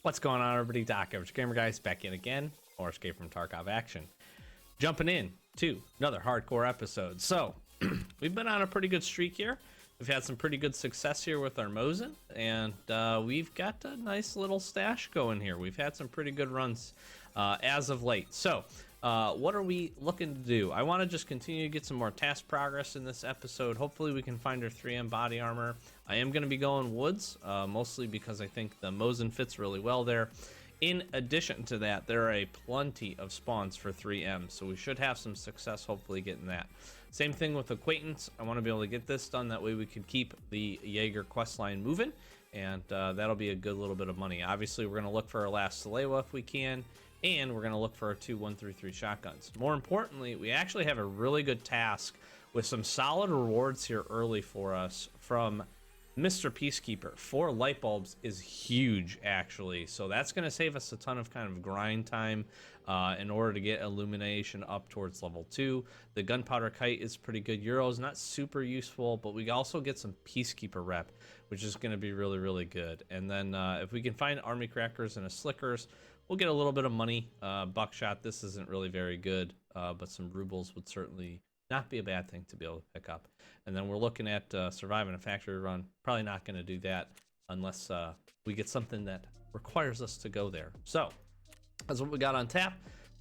What's going on, everybody? Doc, Average Gamer Guys, back in again, or Escape from Tarkov action. Jumping in to another hardcore episode. So, we've been on a pretty good streak here. We've had some pretty good success here with our Mosin, and we've got a nice little stash going here. We've had some pretty good runs as of late. So, what are we looking to do? I want to just continue to get some more task progress in this episode. Hopefully we can find our 3M body armor. I am going to be going woods, mostly because I think the Mosin fits really well there. In addition to that, there are plenty of spawns for 3M, so we should have some success hopefully getting that. Same thing with Acquaintance. I want to be able to get this done, that way we can keep the Jaeger questline moving, and that'll be a good little bit of money. Obviously, we're going to look for our last Salewa if we can, and we're going to look for our 2 133 shotguns. More importantly, we actually have a really good task with some solid rewards here early for us from Mr. Peacekeeper. 4 light bulbs is huge, actually, so that's going to save us a ton of kind of grind time in order to get illumination up towards level 2. The gunpowder kite is pretty good. Euro's not super useful, but we also get some Peacekeeper rep, which is going to be really, really good. And then if we can find army crackers and a slickers, we'll get a little bit of money. Buckshot, this isn't really very good, but some rubles would certainly not be a bad thing to be able to pick up. And then we're looking at surviving a factory run. Probably not going to do that unless we get something that requires us to go there. So that's what we got on tap.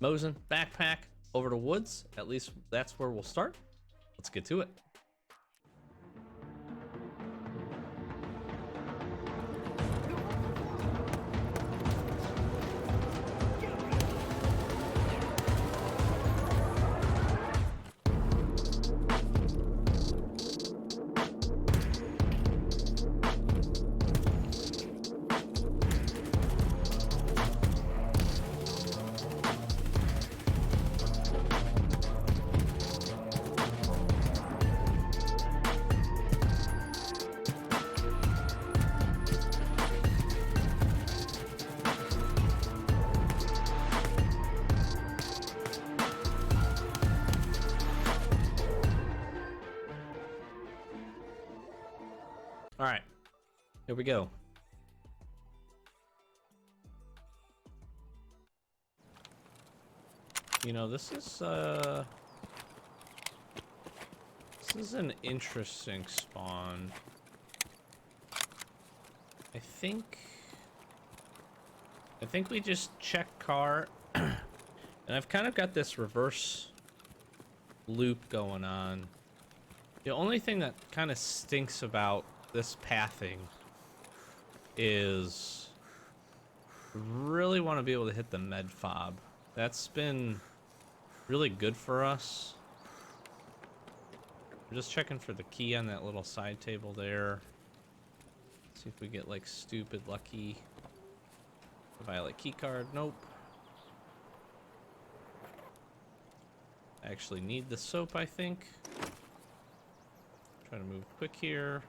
Mosin, backpack, over to woods. At least that's where we'll start. Let's get to it. All right, here we go. You know, this is an interesting spawn. I think we just check car, and I've kind of got this reverse loop going on. The only thing that kind of stinks about this pathing is really want to be able to hit the med fob. That's been really good for us. We're just checking for the key on that little side table there. See if we get like stupid lucky. Violet key card. Nope. I actually need the soap, I think. Try to move quick here.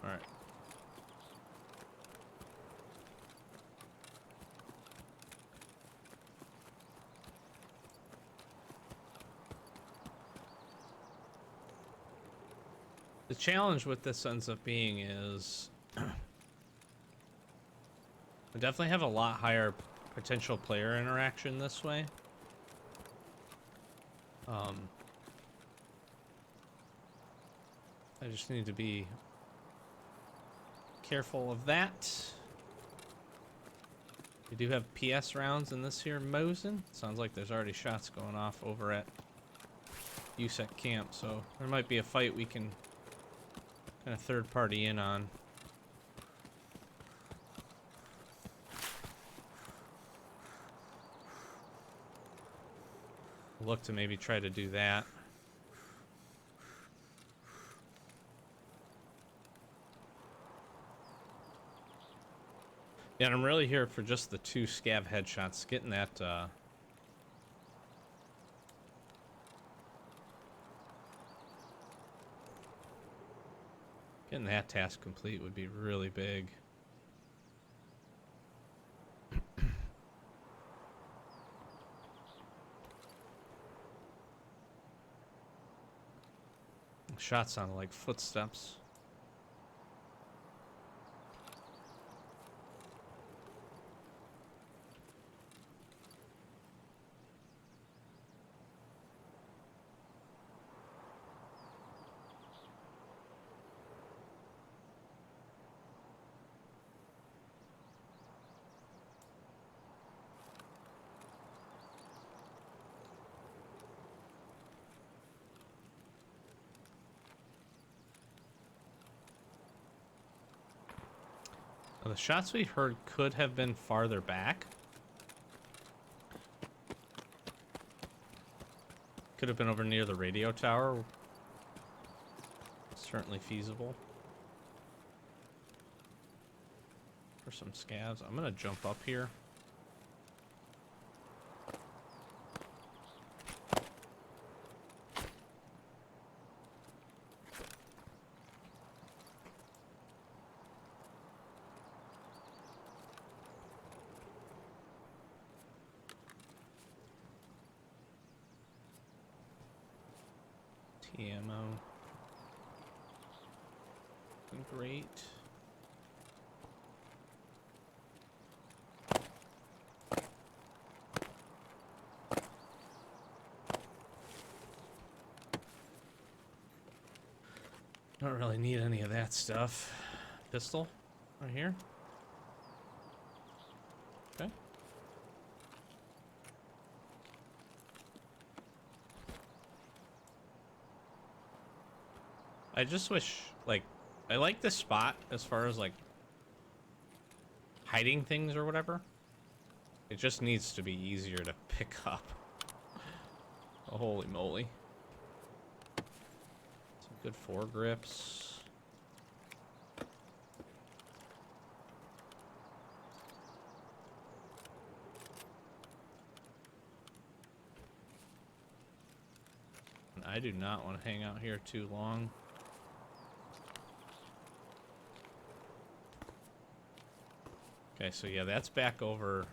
All right. The challenge with this ends up being is I definitely have a lot higher potential player interaction this way. I just need to be careful of that. We do have PS rounds in this here Mosin. Sounds like there's already shots going off over at USEC camp, so there might be a fight we can kind of third party in on. Look to maybe try to do that. Yeah, and I'm really here for just the 2 scav headshots, getting that getting that task complete would be really big. shot sounded like footsteps. Well, the shots we heard could have been farther back. Could have been over near the radio tower. Certainly feasible. For some scavs. I'm gonna jump up here. Ammo. Great. Don't really need any of that stuff. Pistol right here. Okay. I just wish, like, I like this spot as far as, like, hiding things or whatever. It just needs to be easier to pick up. Oh, holy moly. Some good foregrips. And I do not want to hang out here too long. Okay, so yeah, that's back over.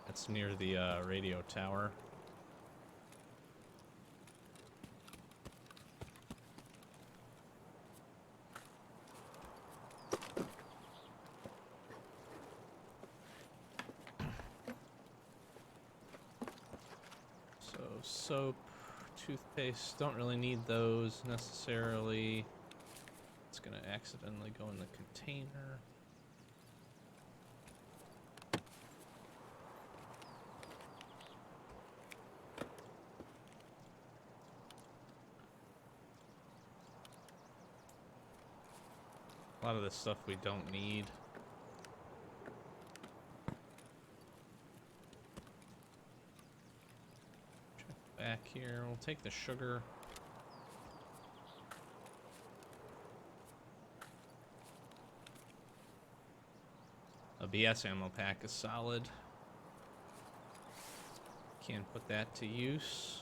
That's near the radio tower. So soap, toothpaste, don't really need those necessarily. It's gonna accidentally go in the container. A lot of this stuff we don't need. Check back here. We'll take the sugar. A BS ammo pack is solid. Can't put that to use.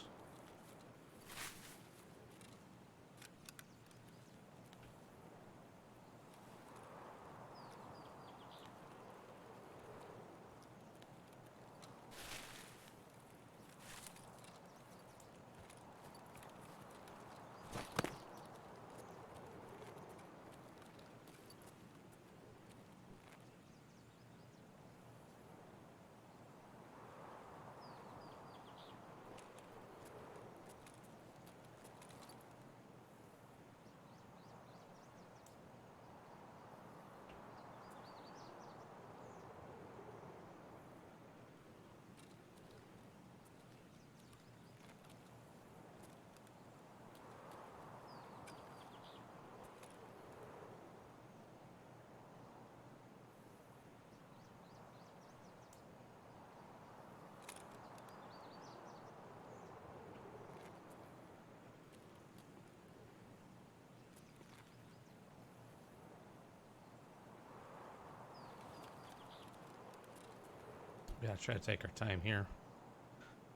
Yeah, try to take our time here.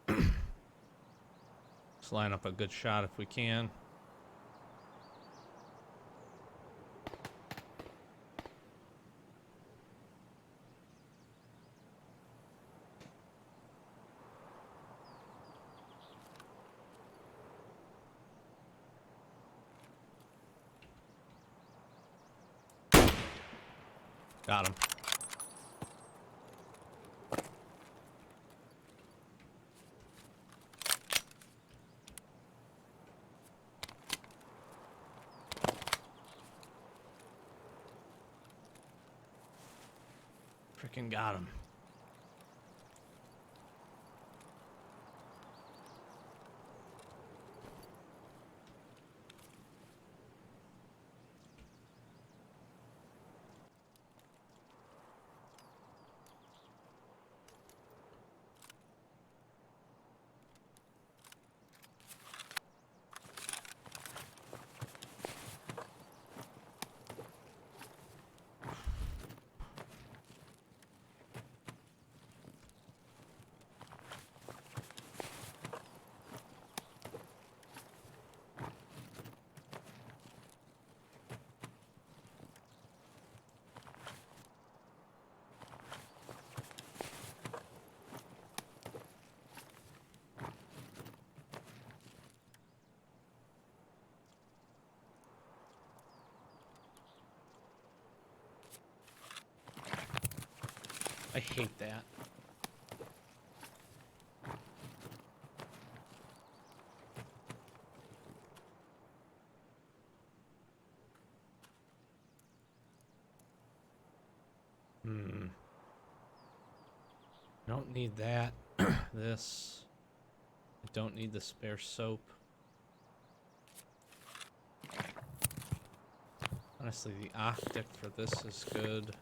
Let's line up a good shot if we can. Got him. Freaking got him. I hate that. Don't need that. This. I don't need the spare soap. Honestly, the optic for this is good.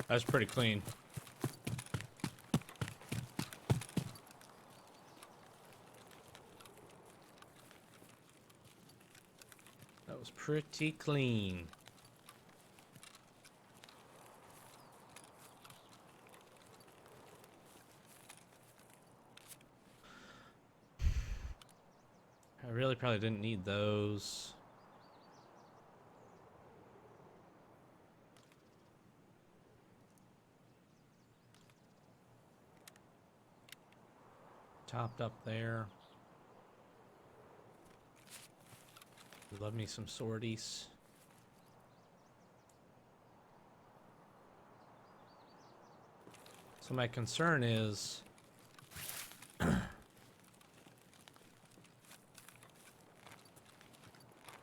That's pretty clean. That was pretty clean. I really probably didn't need those. Topped up there. Love me some swordies. So my concern is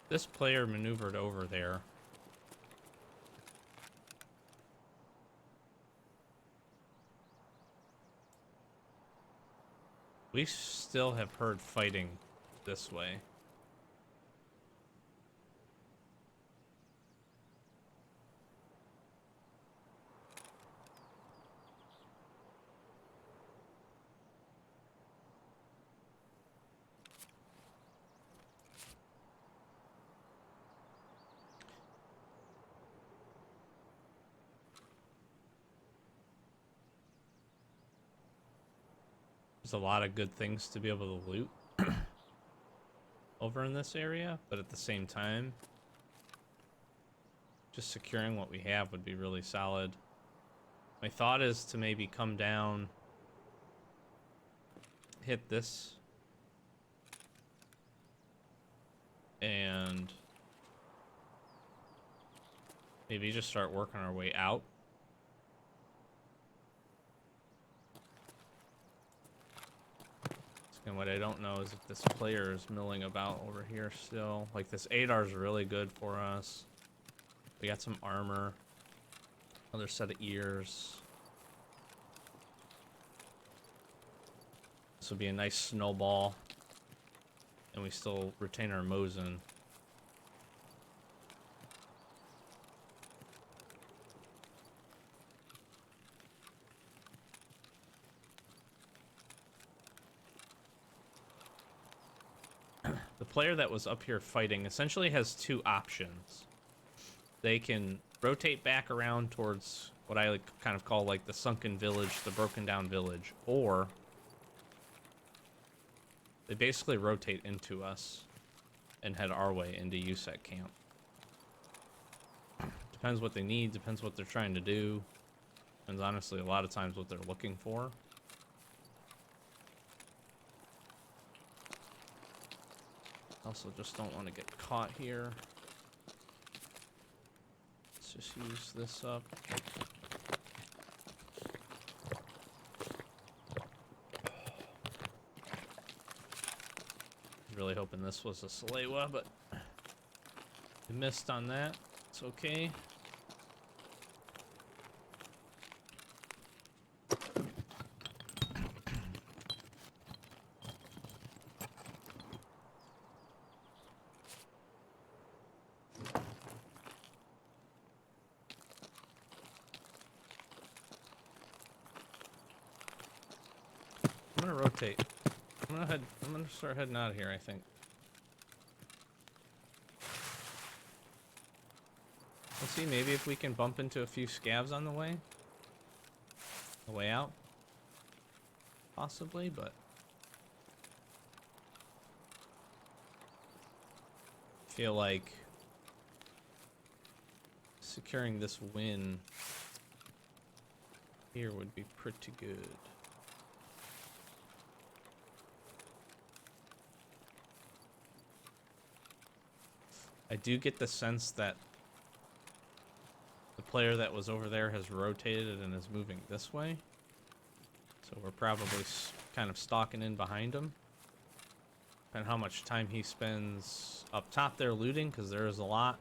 this player maneuvered over there. We still have heard fighting this way. There's a lot of good things to be able to loot over in this area, but at the same time, just securing what we have would be really solid. My thought is to maybe come down, hit this, and maybe just start working our way out. And what I don't know is if this player is milling about over here still. Like, this 8R is really good for us. We got some armor. Another set of ears. This will be a nice snowball. And we still retain our Mosin. The player that was up here fighting essentially has two options. they can rotate back around towards what I like, kind of call like the sunken village, the broken down village, or they basically rotate into us and head our way into USEC camp. Depends what they need, depends what they're trying to do. Depends honestly a lot of times what they're looking for. Also just don't want to get caught here. Let's just use this up. Really hoping this was a Salewa, but we missed on that. It's okay. I'm gonna rotate. I'm gonna start heading out of here, I think. Let's see, maybe if we can bump into a few scavs on the way. The way out. Possibly, but I feel like securing this win here would be pretty good. I do get the sense that the player that was over there has rotated and is moving this way. So we're probably kind of stalking in behind him. And how much time he spends up top there looting, because there is a lot,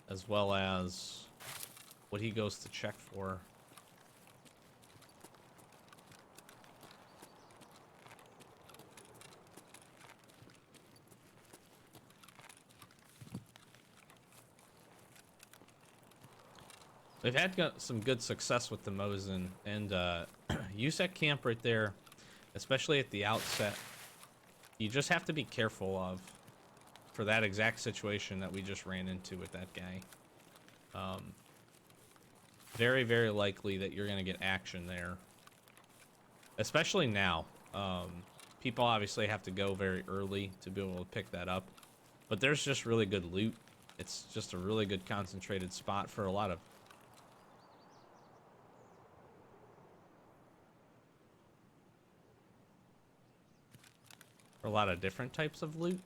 as well as what he goes to check for. We've had some good success with the Mosin, and USEC camp right there, especially at the outset, you just have to be careful of for that exact situation that we just ran into with that guy. Very, very likely that you're going to get action there, especially now. People obviously have to go very early to be able to pick that up, but there's just really good loot. It's just a really good concentrated spot for a lot of different types of loot.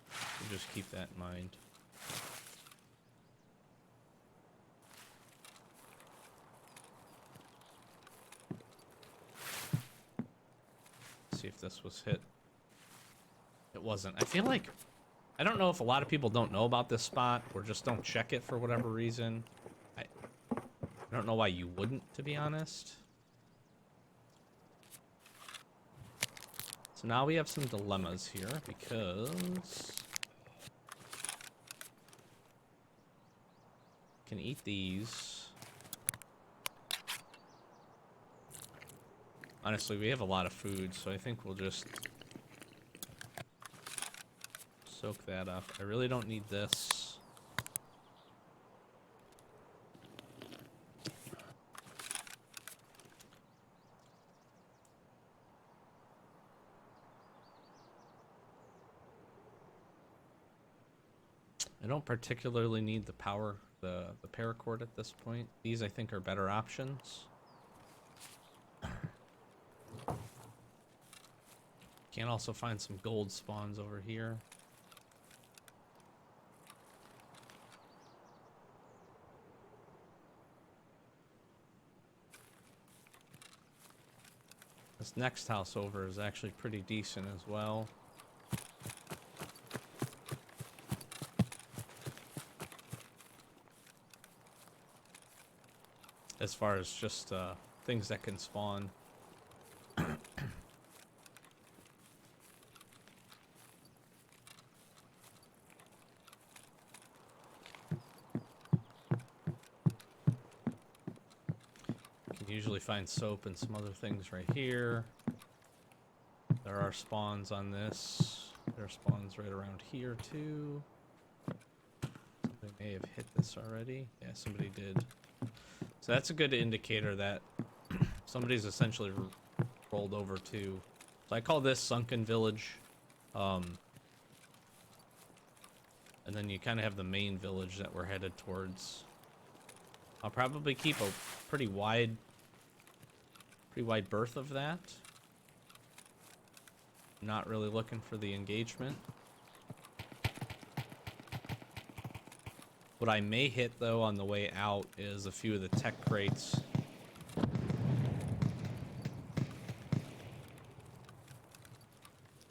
So just keep that in mind. See if this was hit. It wasn't. I feel like, I don't know if a lot of people don't know about this spot or just don't check it for whatever reason. I don't know why you wouldn't, to be honest. So now we have some dilemmas here because can eat these. Honestly, we have a lot of food, so I think we'll just soak that up. I really don't need this. I don't particularly need the paracord at this point. These I think are better options. Can also find some gold spawns over here. This next house over is actually pretty decent as well. As far as just things that can spawn. Usually find soap and some other things right here. There are spawns on this. There are spawns right around here too. Somebody may have hit this already. Yeah, somebody did. So that's a good indicator that somebody's essentially rolled over too. So I call this Sunken Village. And then you kind of have the main village that we're headed towards. I'll probably keep a pretty wide berth of that. Not really looking for the engagement. What I may hit though on the way out is a few of the tech crates. A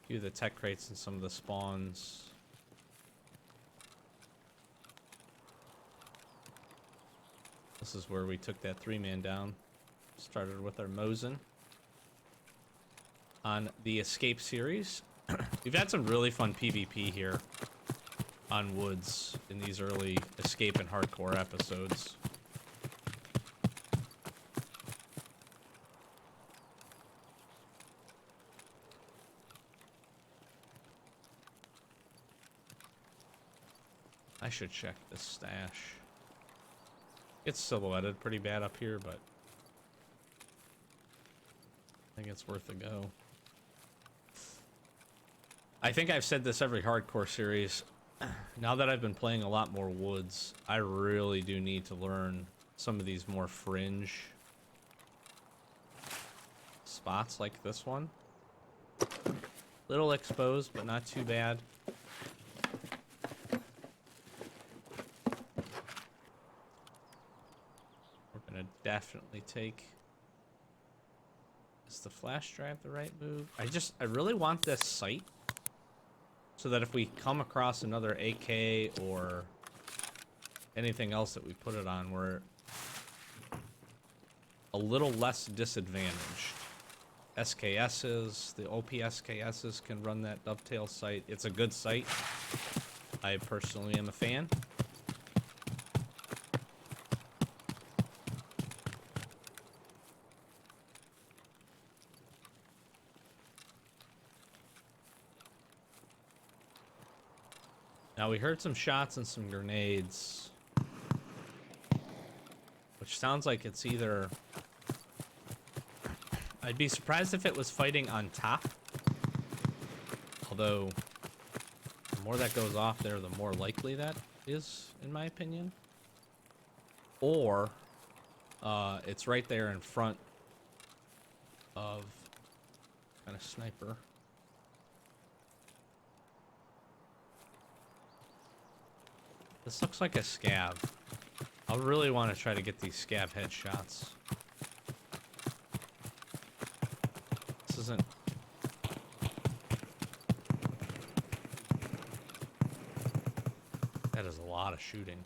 few of the tech crates and some of the spawns. This is where we took that 3-man down. Started with our Mosin. On the Escape series, we've had some really fun PvP here on Woods in these early Escape and Hardcore episodes. I should check this stash. It's silhouetted pretty bad up here, but I think it's worth a go. I think I've said this every hardcore series. Now that I've been playing a lot more Woods, I really do need to learn some of these more fringe spots like this one. Little exposed, but not too bad. We're gonna definitely take... Is the flash drive the right move? I really want this sight. So that if we come across another AK or anything else that we put it on, we're a little less disadvantaged. SKSs, the OP SKSs can run that dovetail sight. It's a good sight. I personally am a fan. Now we heard some shots and some grenades, which sounds like it's either... I'd be surprised if it was fighting on top, although the more that goes off there, the more likely that is, in my opinion. Or it's right there in front of kind of sniper. This looks like a scav. I really want to try to get these scav headshots. This isn't... That is a lot of shooting.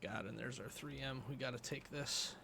God, and there's our 3M. We gotta take this.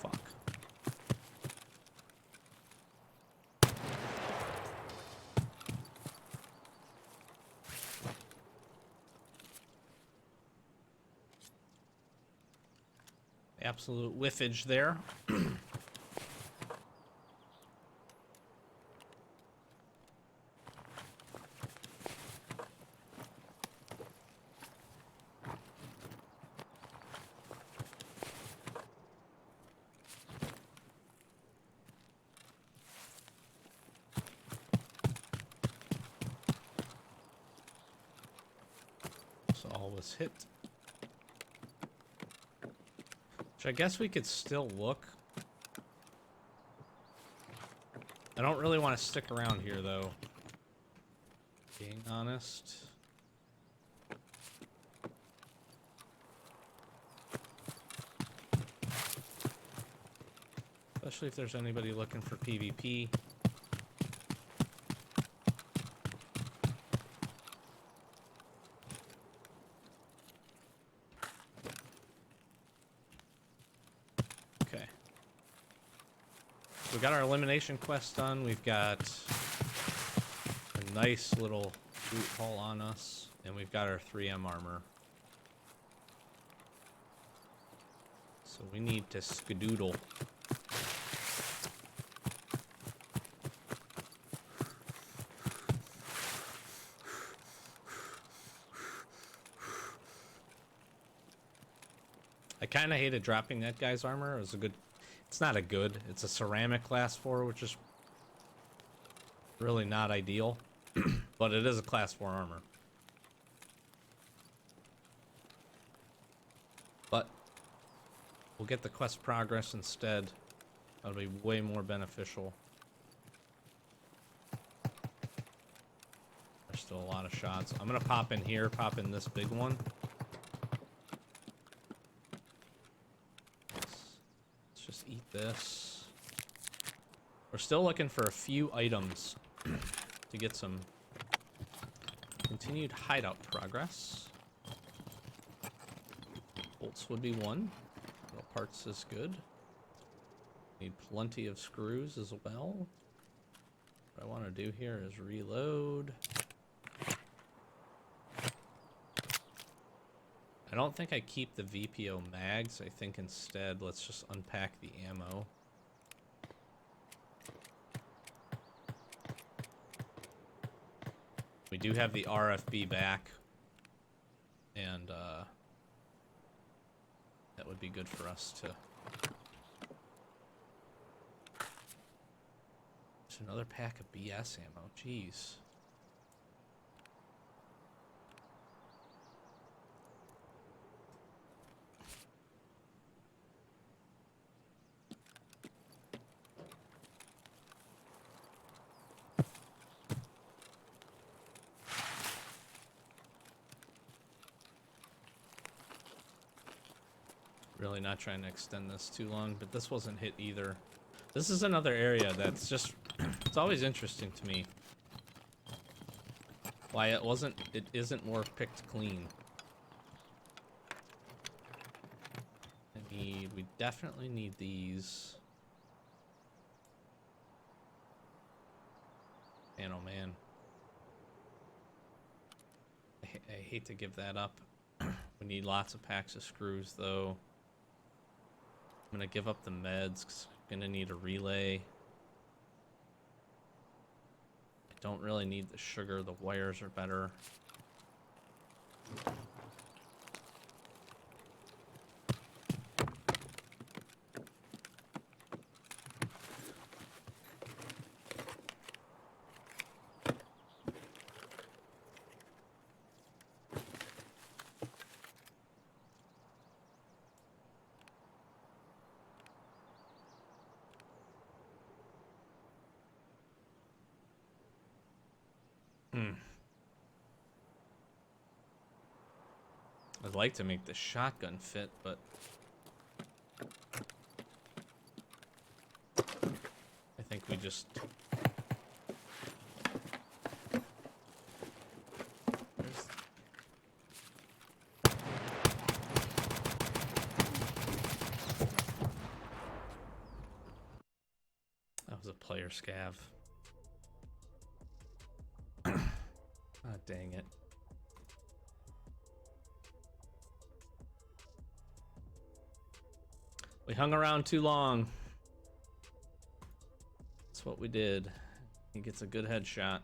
Fuck. Absolute whiffage there. wall was hit. Which I guess we could still look. I don't really want to stick around here, though. Being honest. Especially if there's anybody looking for PvP. Okay. We got our elimination quest done. We've got a nice little loot haul on us. And we've got our 3M armor. So we need to skedoodle. I kind of hated dropping that guy's armor. It was a good... It's not a good. It's a ceramic class 4, which is really not ideal. But it is a class 4 armor. But we'll get the quest progress instead. That'll be way more beneficial. There's still a lot of shots. I'm going to pop in here, pop in this big one. Let's just eat this. We're still looking for a few items to get some continued hideout progress. Bolts would be one. Little parts is good. Need plenty of screws as well. What I want to do here is reload. I don't think I keep the VPO mags. I think instead let's just unpack the ammo. We do have the RFB back, and that would be good for us to... There's another pack of BS ammo, jeez. Really not trying to extend this too long, but this wasn't hit either. This is another area that's just, it's always interesting to me why it isn't more picked clean. We definitely need these. Man, oh man. I hate to give that up. We need lots of packs of screws though. I'm gonna give up the meds because I'm gonna need a relay. I don't really need the sugar, the wires are better. I'd like to make the shotgun fit, but I think we just... That was a player scav. Ah, dang it. We hung around too long. That's what we did. He gets a good headshot.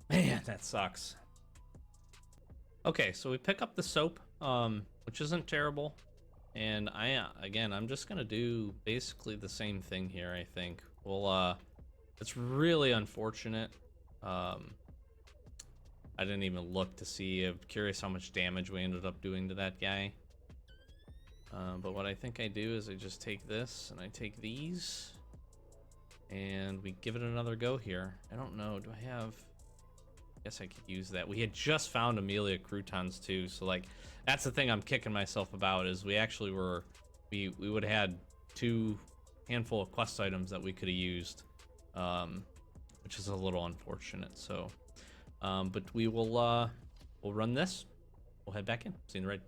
Man, that sucks. Okay, so we pick up the soap, which isn't terrible. And I'm just gonna do basically the same thing here, I think. Well, it's really unfortunate. I didn't even look to see. I'm curious how much damage we ended up doing to that guy. But what I think I do is I just take this and I take these and we give it another go here. I don't know, do I have... I guess I could use that. We had just found Amelia croutons too, so like that's the thing I'm kicking myself about, is we actually were... We would have had 2 handful of quest items that we could have used, which is a little unfortunate. So but we will we'll run this, we'll head back in, see you in the raid.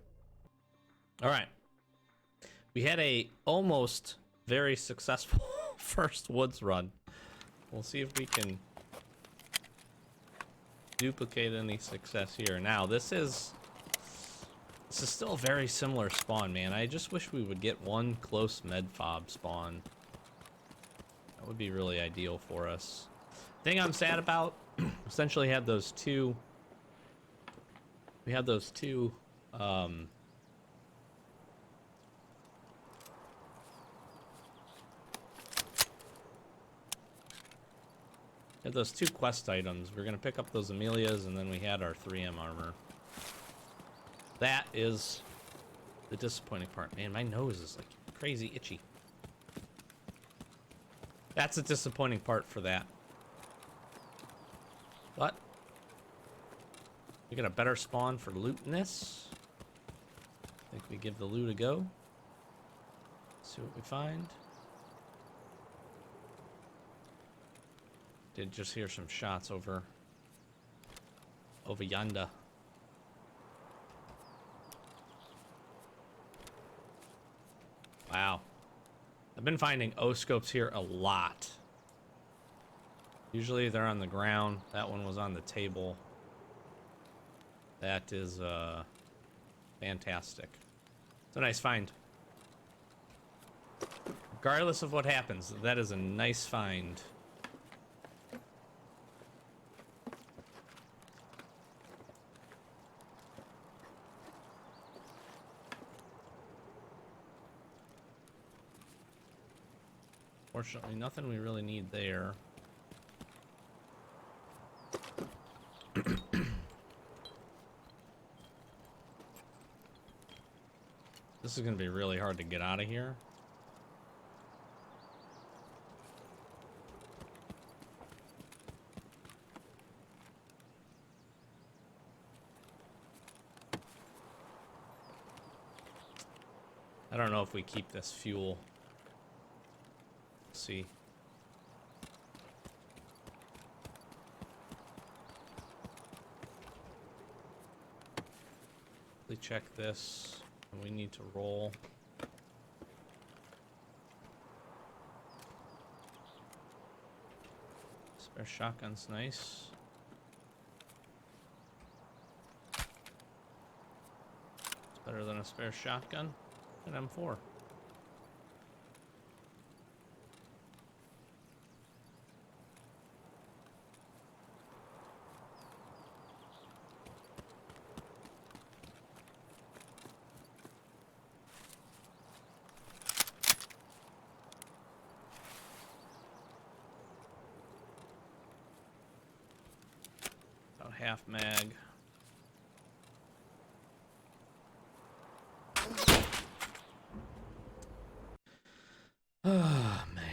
All right, we had a almost very successful first woods run. We'll see if we can duplicate any success here. Now this is still a very similar spawn, man. I just wish we would get one close med fob spawn. That would be really ideal for us. Thing I'm sad about, essentially had those two. We had those two. Had those 2 quest items. We were gonna pick up those Amelias, and then we had our 3M armor. That is the disappointing part. Man, my nose is like crazy itchy. That's a disappointing part for that. But we got a better spawn for looting this. I think we give the loot a go. See what we find. Did just hear some shots over yonder. Wow. I've been finding O-scopes here a lot. Usually they're on the ground. That one was on the table. That is fantastic. It's a nice find. Regardless of what happens, that is a nice find. Fortunately, nothing we really need there. This is going to be really hard to get out of here. I don't know if we keep this fuel. Let's see. Quickly check this. We need to roll. Spare shotgun's nice. It's better than a spare shotgun. An M4. About half mag. Oh, man.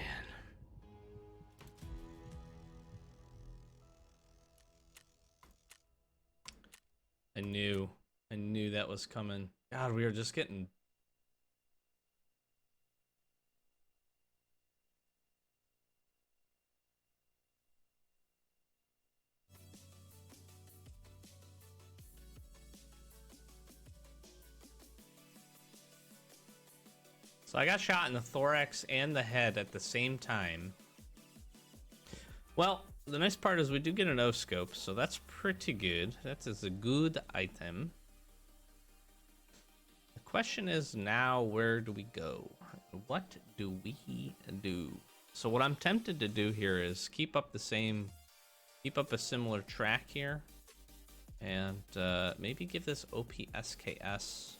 I knew that was coming. God, we were just getting... So I got shot in the thorax and the head at the same time. Well, the nice part is we do get an O-scope, so that's pretty good. That is a good item. The question is now, where do we go? What do we do? So what I'm tempted to do here is keep up a similar track here, and maybe give this OPSKS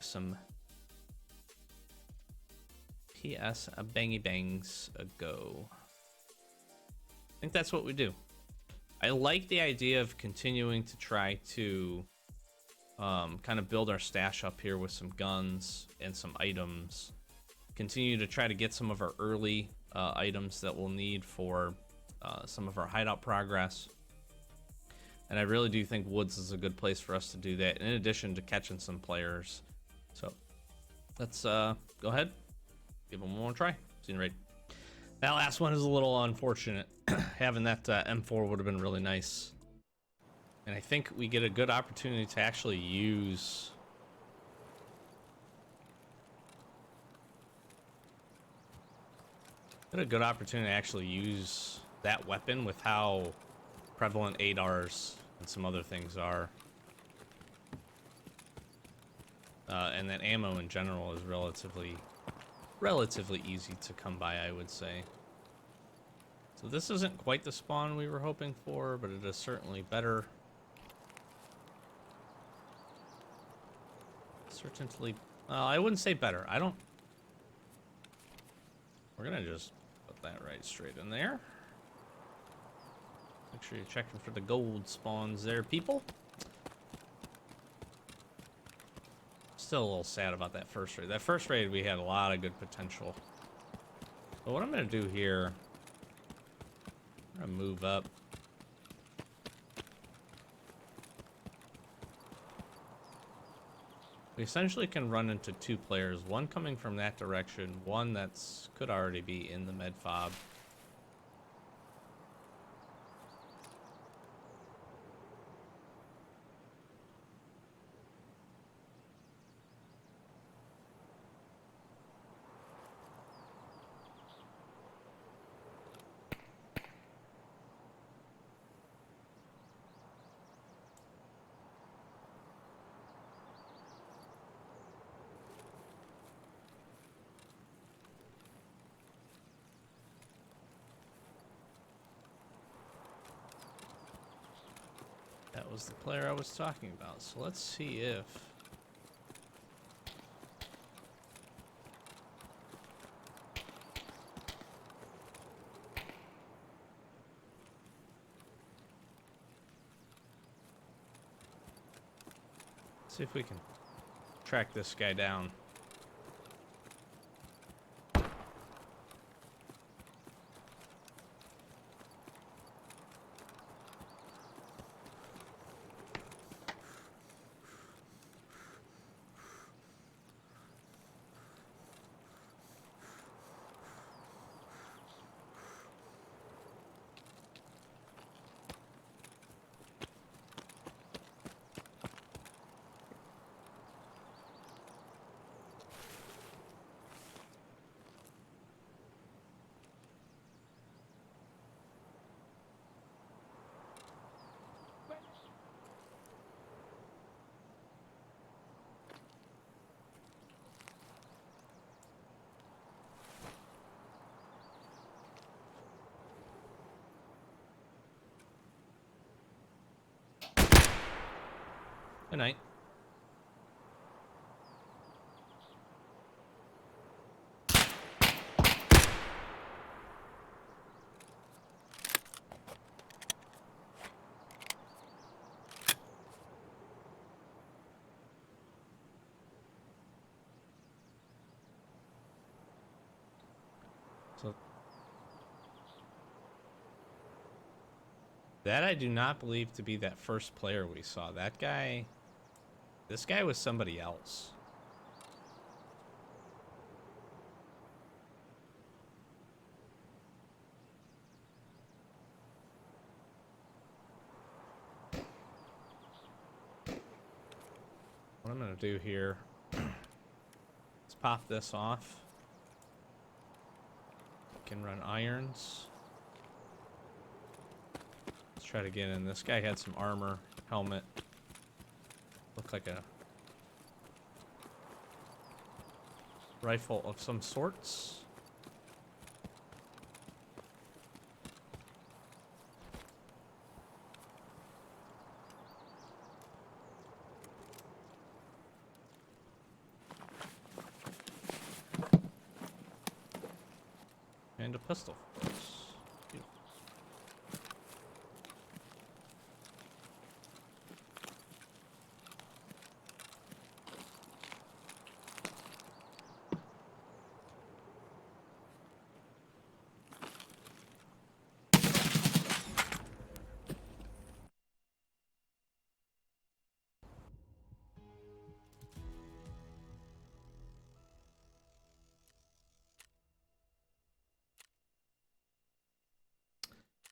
some PS bangy bangs a go. I think that's what we do. I like the idea of continuing to try to kind of build our stash up here with some guns and some items. Continue to try to get some of our early items that we'll need for some of our hideout progress. And I really do think woods is a good place for us to do that, in addition to catching some players. So let's go ahead, give them one more try. See you right. That last one is a little unfortunate. Having that M4 would have been really nice. And I think we get a good opportunity to actually use... Get a good opportunity to actually use that weapon with how prevalent ADARs and some other things are. And that ammo in general is relatively easy to come by, I would say. So this isn't quite the spawn we were hoping for, but it is certainly better. Certainly, I wouldn't say better. We're gonna just put that right straight in there. Make sure you're checking for the gold spawns there, people. Still a little sad about that first raid. That first raid, we had a lot of good potential. But what I'm gonna do here, I'm gonna move up. We essentially can run into two players, one coming from that direction, one that's could already be in the med fob. That was the player I was talking about. So let's see if... See if we can track this guy down. Good night. So that I do not believe to be that first player we saw. That guy... This guy was somebody else. What I'm gonna do here, let's pop this off. Can run irons. Let's try to get in. This guy had some armor, helmet. Looked like a rifle of some sorts. And a pistol. Beautiful.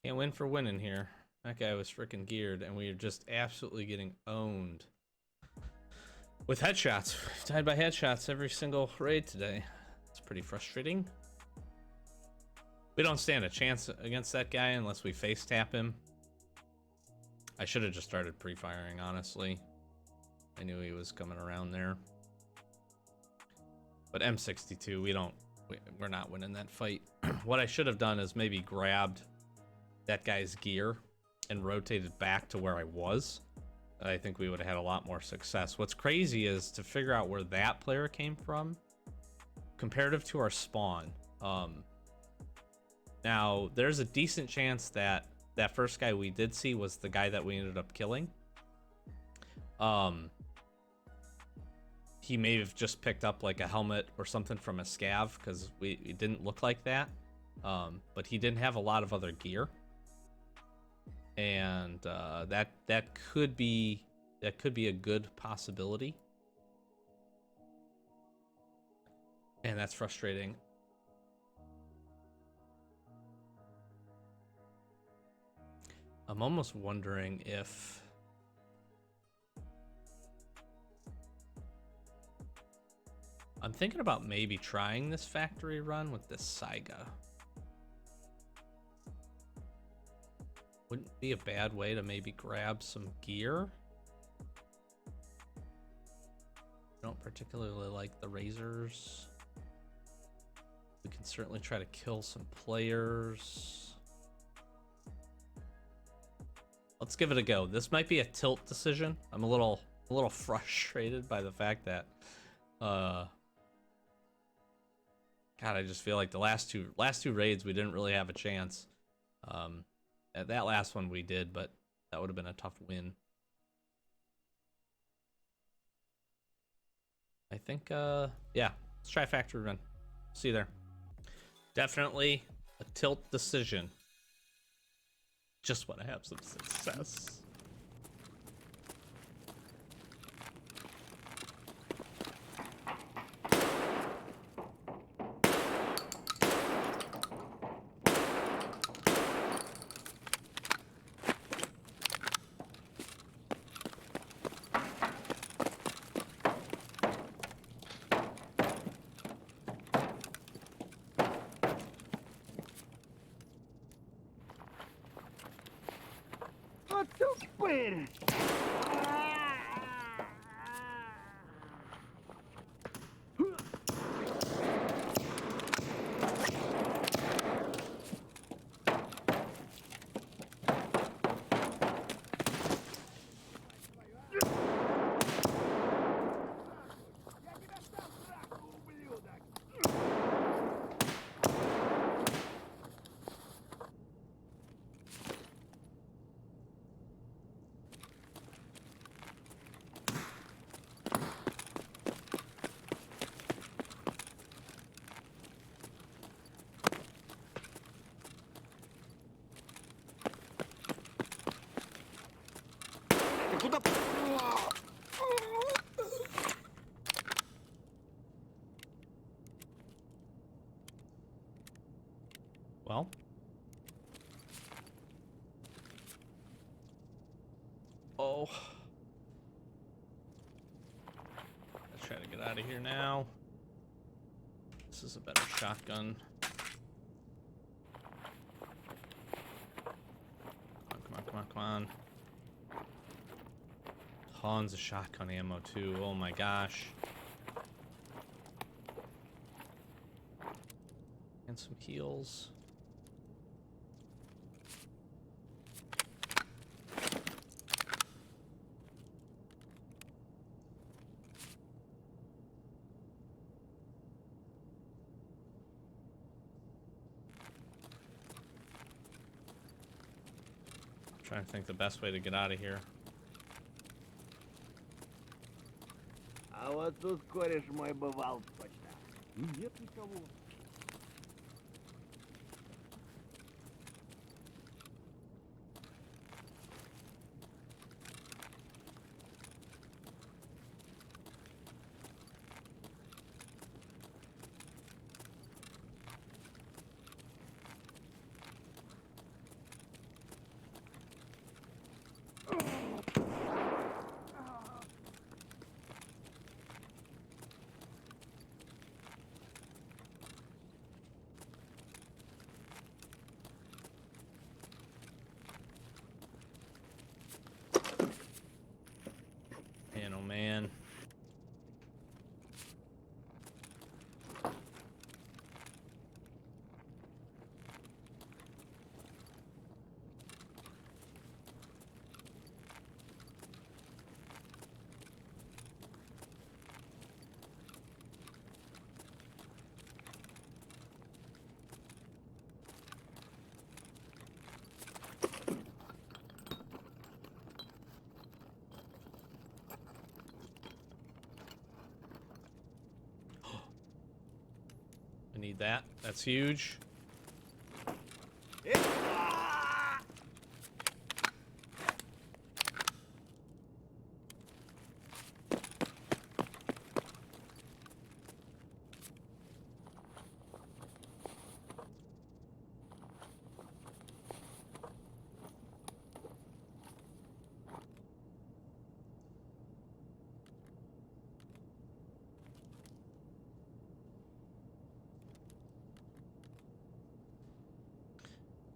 Can't win for winning here. That guy was freaking geared, and we are just absolutely getting owned with headshots. We've died by headshots every single raid today. It's pretty frustrating. We don't stand a chance against that guy unless we face tap him. I should have just started pre-firing, honestly. I knew he was coming around there. But M62, we're not winning that fight. What I should have done is maybe grabbed that guy's gear and rotated back to where I was. I think we would have had a lot more success. What's crazy is to figure out where that player came from comparative to our spawn. Now, there's a decent chance that that first guy we did see was the guy that we ended up killing. He may have just picked up like a helmet or something from a scav, because it didn't look like that. But he didn't have a lot of other gear, and that could be a good possibility, and that's frustrating. I'm almost wondering if I'm thinking about maybe trying this factory run with this Saiga. Wouldn't be a bad way to maybe grab some gear. I don't particularly like the razors. We can certainly try to kill some players. Let's give it a go. This might be a tilt decision. I'm a little frustrated by the fact that God, I just feel like the last two raids we didn't really have a chance. At that last one we did, but that would have been a tough win. I think yeah, let's try factory run. See you there. Definitely a tilt decision. Just want to have some success. Well, oh, let's try to get out of here now. This is a better shotgun. Come on. Tons of shotgun ammo too. Oh my gosh. And some heals. Trying to think the best way to get out of here. А вот тут кореш мой бывал почта. Нет никого. man. I need that. That's huge.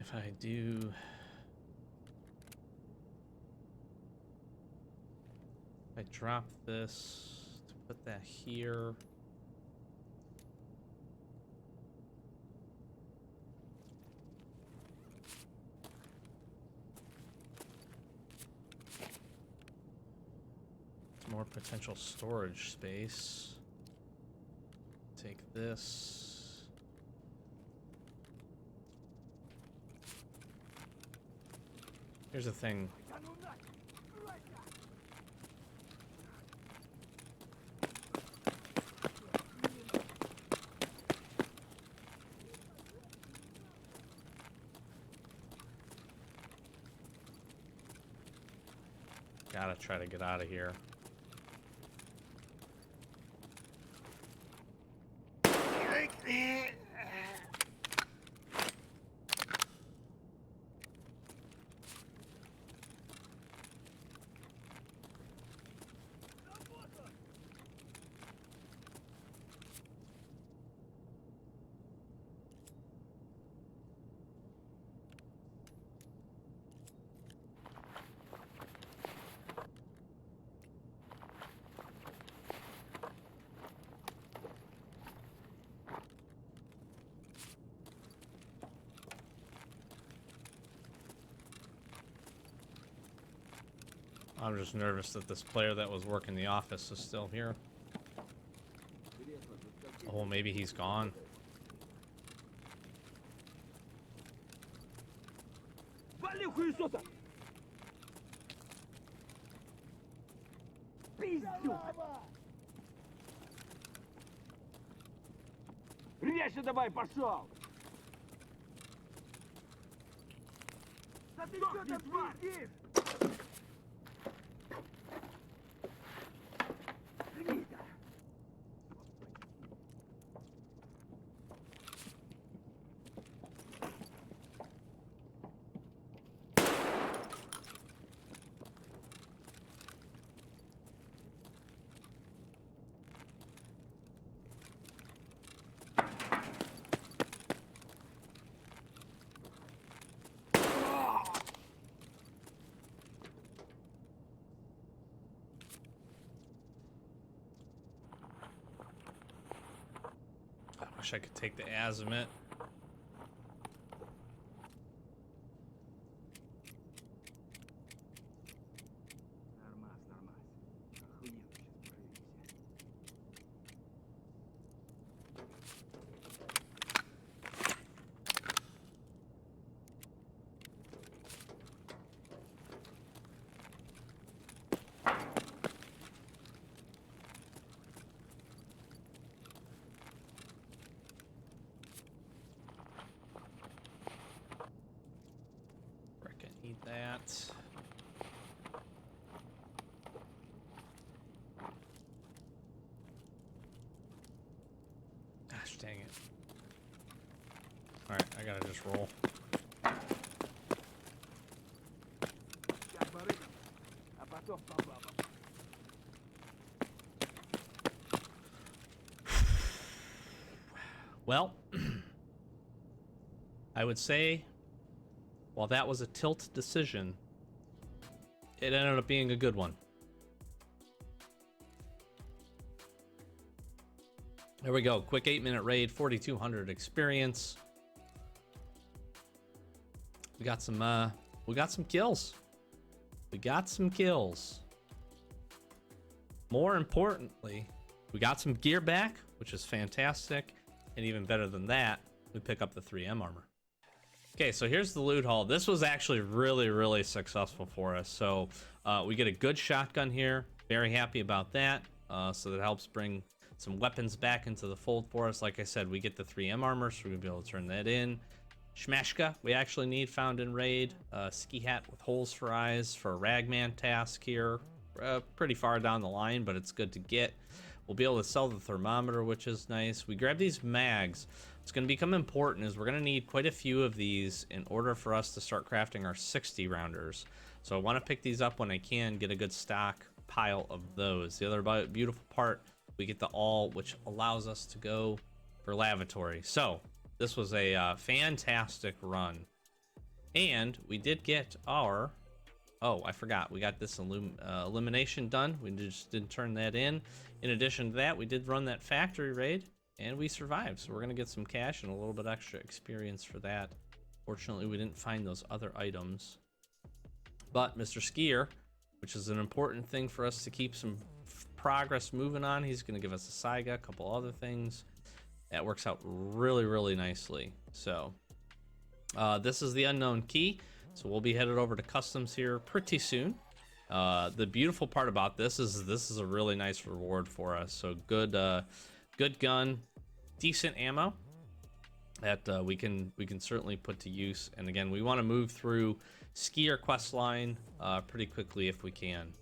If I do... I drop this to put that here. It's more potential storage space. Take this. Here's the thing. Gotta try to get out of here. I'm just nervous that this player that was working the office is still here. Oh, maybe he's gone. Вали хуесоса! Пиздюк! Резче давай, пошел! Да ты что там пиздишь? I wish I could take the azimuth. Нормас, нормас. Охуенно сейчас прорвемся. Frickin' eat that. Gosh dang it. Alright, I gotta just roll. Сейчас по рыбам, а потом по бабам. Well, I would say, while that was a tilt decision, it ended up being a good one. There we go. Quick 8-minute raid, 4,200 experience. We got some kills. We got some kills. More importantly, we got some gear back, which is fantastic. And even better than that, we pick up the 3M armor. Okay, so here's the loot haul. This was actually really, really successful for us. So we get a good shotgun here. Very happy about that. So that helps bring some weapons back into the fold for us. Like I said, we get the 3M armor, so we're gonna be able to turn that in. Shmashka, we actually need found in raid. Ski hat with holes for eyes for a ragman task here. Pretty far down the line, but it's good to get. We'll be able to sell the thermometer, which is nice. We grab these mags. What's going to become important is we're going to need quite a few of these in order for us to start crafting our 60 rounders. So I want to pick these up when I can, get a good stock pile of those. The other beautiful part, we get the all, which allows us to go for lavatory. So this was a fantastic run. And we did get our... Oh, I forgot. We got this elimination done. We just didn't turn that in. In addition to that, we did run that factory raid, and we survived. So we're going to get some cash and a little bit extra experience for that. Fortunately, we didn't find those other items. But Mr. Skier, which is an important thing for us to keep some progress moving on, he's going to give us a Saiga, a couple other things. That works out really, really nicely. So this is the unknown key. So we'll be headed over to customs here pretty soon. The beautiful part about this is a really nice reward for us. So good gun, decent ammo that we can certainly put to use. And again, we want to move through Skier quest line pretty quickly if we can.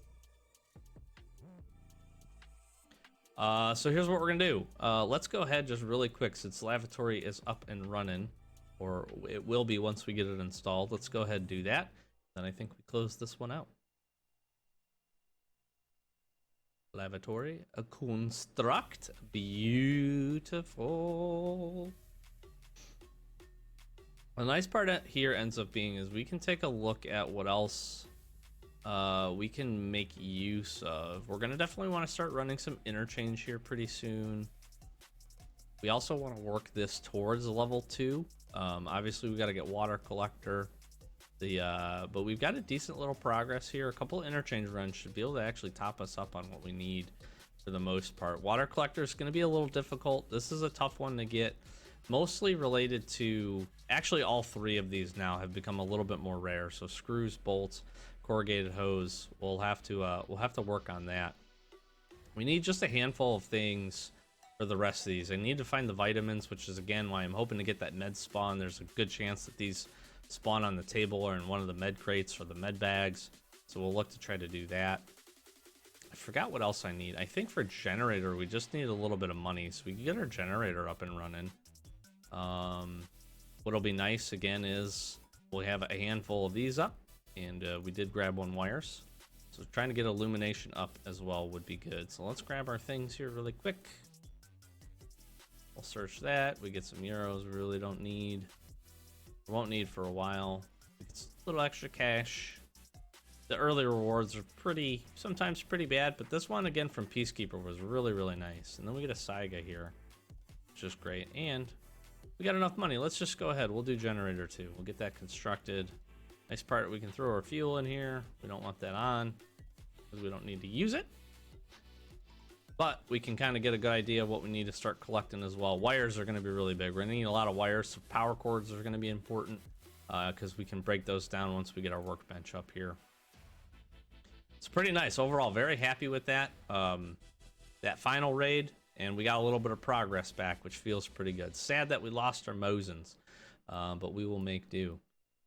So here's what we're gonna do. Let's go ahead just really quick since lavatory is up and running. Or it will be once we get it installed. Let's go ahead and do that. Then I think we close this one out. Lavatory, a construct, beautiful. The nice part here ends up being is we can take a look at what else we can make use of. We're gonna definitely want to start running some interchange here pretty soon. We also want to work this towards level 2. Obviously we got to get water collector. But we've got a decent little progress here. A couple of interchange runs should be able to actually top us up on what we need for the most part. Water collector is going to be a little difficult. This is a tough one to get, mostly related to actually all three of these now have become a little bit more rare. So screws, bolts, corrugated hose. We'll have to work on that. We need just a handful of things for the rest of these. I need to find the vitamins, which is again why I'm hoping to get that med spawn. There's a good chance that these spawn on the table or in one of the med crates or the med bags, so we'll look to try to do that. I forgot what else I need. I think for generator we just need a little bit of money so we can get our generator up and running. What'll be nice again is we'll have a handful of these up, and we did grab 1 wires, so trying to get illumination up as well would be good. So let's grab our things here really quick. We'll search that. We get some euros we really don't need. We won't need for a while. It's a little extra cash. The early rewards are sometimes pretty bad, but this one again from Peacekeeper was really, really nice. And then we get a Saiga here, which is great. And we got enough money. Let's just go ahead. We'll do generator 2. We'll get that constructed. Nice part, we can throw our fuel in here. We don't want that on because we don't need to use it. But we can kind of get a good idea of what we need to start collecting as well. Wires are going to be really big. We're going to need a lot of wires. So power cords are going to be important because we can break those down once we get our workbench up here. It's pretty nice overall. Very happy with that. That final raid, and we got a little bit of progress back, which feels pretty good. Sad that we lost our Mosins, but we will make do.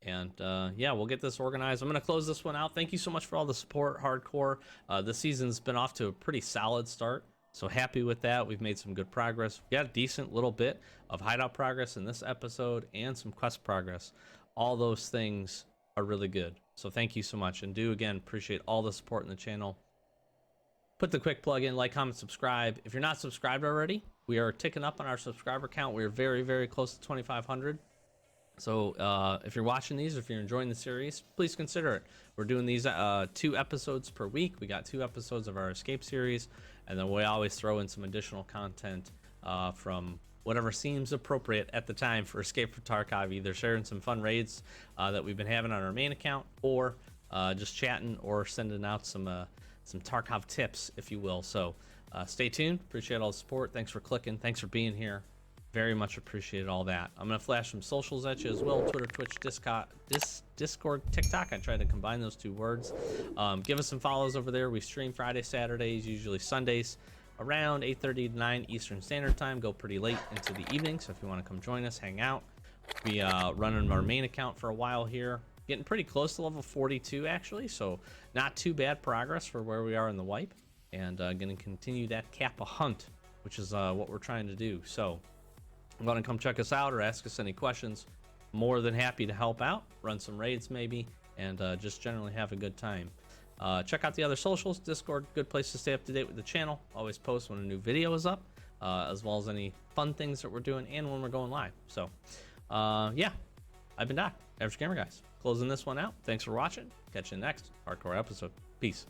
And yeah, we'll get this organized. I'm going to close this one out. Thank you so much for all the support, Hardcore. This season's been off to a pretty solid start, so happy with that. We've made some good progress. We got a decent little bit of hideout progress in this episode and some quest progress. All those things are really good. So thank you so much, and do again appreciate all the support in the channel. Put the quick plug in, like, comment, subscribe. If you're not subscribed already, we are ticking up on our subscriber count. We're very, very close to 2,500. So if you're watching these, if you're enjoying the series, please consider it. We're doing these 2 episodes per week. We got 2 episodes of our escape series, and then we always throw in some additional content from whatever seems appropriate at the time for Escape from Tarkov, either sharing some fun raids that we've been having on our main account, or just chatting, or sending out some Tarkov tips, if you will. So stay tuned. Appreciate all the support. Thanks for clicking. Thanks for being here. Very much appreciated all that. I'm going to flash some socials at you as well. Twitter, Twitch, Discord, TikTok. I tried to combine those two words. Give us some follows over there. We stream Friday, Saturdays, usually Sundays, around 8:30 to 9 Eastern Standard Time. Go pretty late into the evening, so if you want to come join us, hang out. We running our main account for a while here. Getting pretty close to level 42, actually, so not too bad progress for where we are in the wipe. And going to continue that Kappa hunt, which is what we're trying to do. So want to come check us out or ask us any questions, more than happy to help out, run some raids maybe, and just generally have a good time. Check out the other socials. Discord, good place to stay up to date with the channel. Always post when a new video is up, as well as any fun things that we're doing and when we're going live. So yeah, I've been Doc, Average Gamer Guys, closing this one out. Thanks for watching. Catch you in the next hardcore episode. Peace.